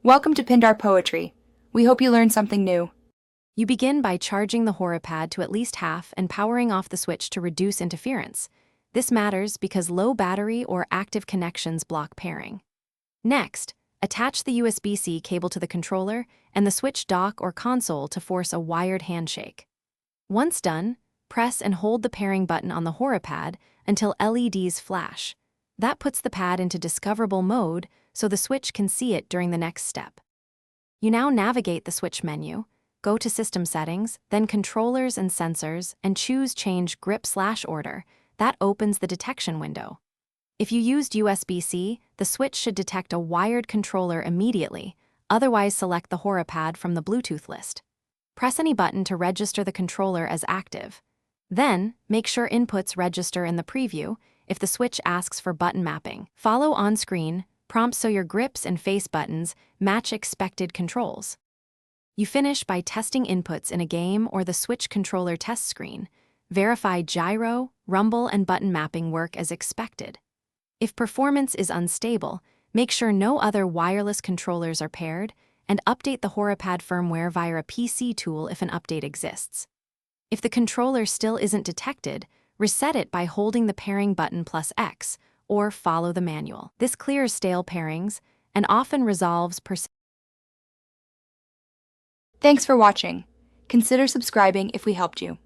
Welcome to Pindar Poetry. We hope you learned something new. You begin by charging the Horipad to at least half and powering off the switch to reduce interference. This matters because low battery or active connections block pairing. Next, attach the USB-C cable to the controller and the switch dock or console to force a wired handshake. Once done, press and hold the pairing button on the Horipad until LEDs flash. That puts the pad into discoverable mode so the switch can see it during the next step. You now navigate the switch menu, go to System Settings, then Controllers and Sensors, and choose Change Grip/Order. That opens the detection window. If you used USB-C, the switch should detect a wired controller immediately, otherwise select the Horipad from the Bluetooth list. Press any button to register the controller as active. Then, make sure inputs register in the preview if the switch asks for button mapping. Follow on-screen prompts so your grips and face buttons match expected controls. You finish by testing inputs in a game or the switch controller test screen. Verify gyro, rumble, and button mapping work as expected. If performance is unstable, make sure no other wireless controllers are paired, and update the Horipad firmware via a PC tool if an update exists. If the controller still isn't detected, reset it by holding the pairing button +X, or follow the manual. This clears stale pairings and often resolves Thanks for watching. Consider subscribing if we helped you.